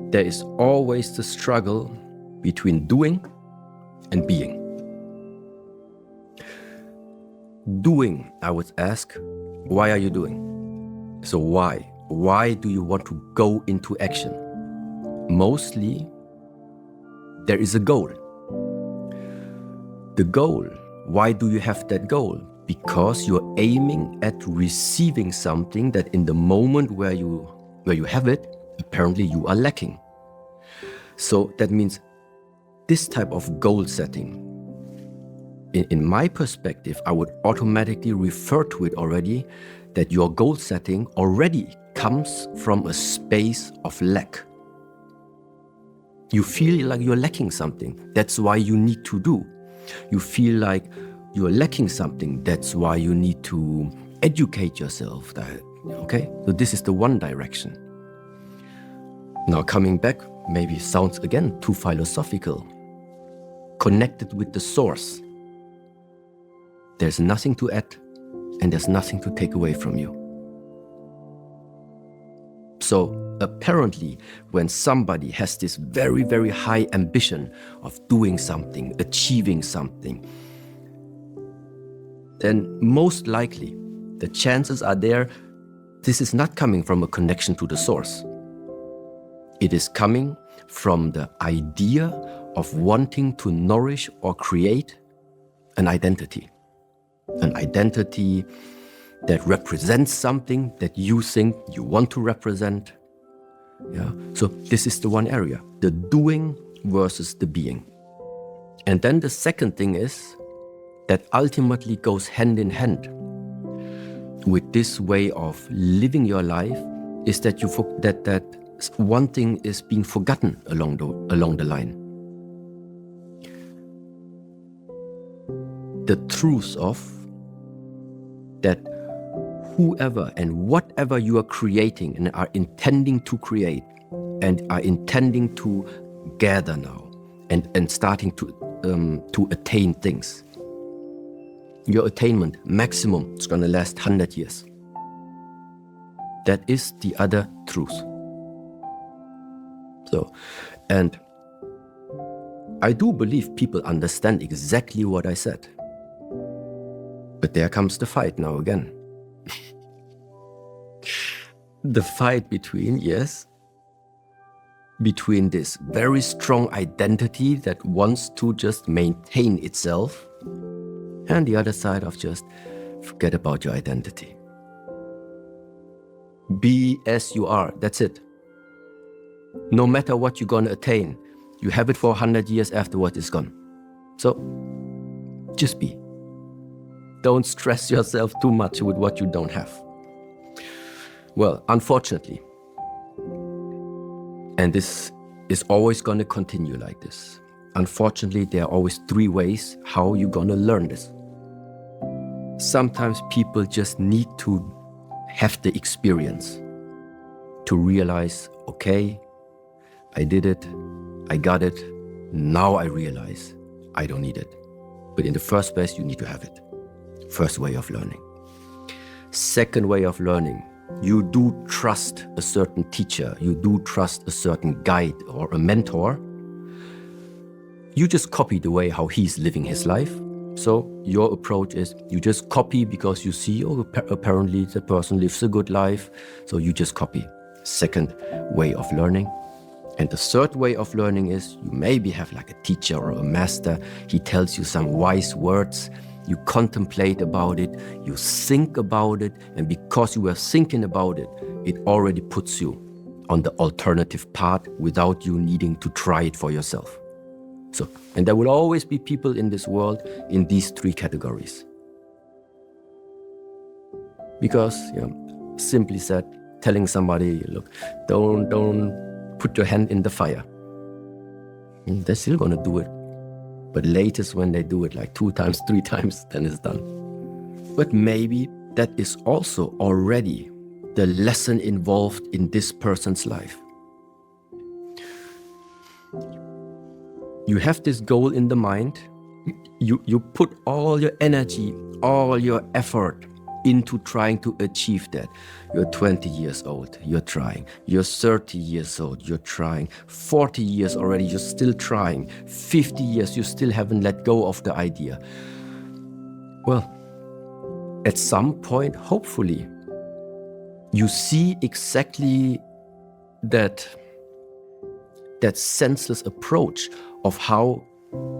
there is always the struggle between doing and being. Doing, I would ask, why are you doing? So why? Why do you want to go into action? Mostly, there is a goal. The goal, why do you have that goal? Because you're aiming at receiving something that in the moment where you have it, apparently you are lacking. So that means this type of goal setting, in my perspective, I would automatically refer to it already that your goal setting already comes from a space of lack. You feel like you're lacking something. That's why you need to do. You feel like you're lacking something. That's why you need to educate yourself. Okay? So this is the one direction. Now coming back, maybe it sounds again too philosophical. Connected with the source. There's nothing to add and there's nothing to take away from you. So apparently, when somebody has this very, very high ambition of doing something, achieving something, then most likely the chances are there this is not coming from a connection to the source. It is coming from the idea of wanting to nourish or create an identity. An identity that represents something that you think you want to represent. Yeah. So this is the one area, the doing versus the being. And then the second thing is that ultimately goes hand in hand with this way of living your life is that that one thing is being forgotten along the line. The truth of that whoever and whatever you are creating and are intending to create and are intending to gather now and starting to attain things. Your attainment maximum is going to last 100 years. That is the other truth. So, and I do believe people understand exactly what I said. But there comes the fight now again. The fight between this very strong identity that wants to just maintain itself and the other side of just forget about your identity. Be as you are, that's it. No matter what you're going to attain, you have it for 100 years afterward, it's gone. So, just be. Don't stress yourself too much with what you don't have. Well, unfortunately, and this is always going to continue like this. Unfortunately, there are always 3 ways how you're going to learn this. Sometimes people just need to have the experience to realize, okay, I did it, I got it, now I realize I don't need it. But in the first place, you need to have it. First way of learning. Second way of learning, you do trust a certain teacher, you do trust a certain guide or a mentor. You just copy the way how he's living his life. So your approach is you just copy because you see, oh, apparently the person lives a good life, so you just copy. Second way of learning. And the third way of learning is you maybe have like a teacher or a master, he tells you some wise words, you contemplate about it, you think about it, and because you were thinking about it, it already puts you on the alternative path without you needing to try it for yourself. So, and there will always be people in this world in these 3 categories. Because, simply said, telling somebody, look, don't put your hand in the fire. And they're still gonna do it. But latest when they do it like 2 times, 3 times, then it's done. But maybe that is also already the lesson involved in this person's life. You have this goal in the mind, you put all your energy, all your effort into trying to achieve that. You're 20 years old, you're trying. You're 30 years old, you're trying. 40 years already, you're still trying. 50 years, you still haven't let go of the idea. Well, at some point, hopefully, you see exactly that senseless approach of how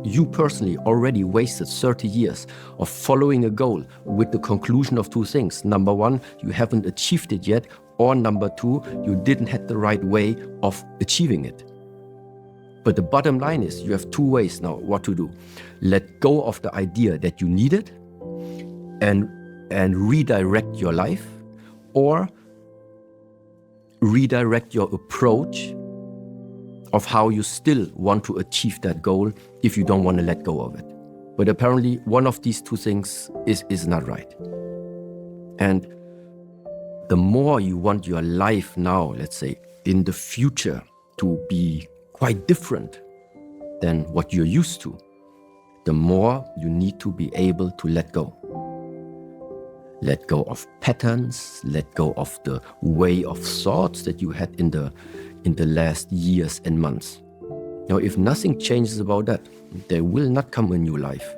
you personally already wasted 30 years of following a goal with the conclusion of two things. Number one, you haven't achieved it yet, or number two, you didn't have the right way of achieving it. But the bottom line is you have two ways now what to do. Let go of the idea that you need it and redirect your life, or redirect your approach of how you still want to achieve that goal if you don't want to let go of it. But apparently one of these two things is not right. And the more you want your life now, let's say, in the future to be quite different than what you're used to, the more you need to be able to let go. Let go of patterns, let go of the way of thoughts that you had in the last years and months. Now, if nothing changes about that, there will not come a new life.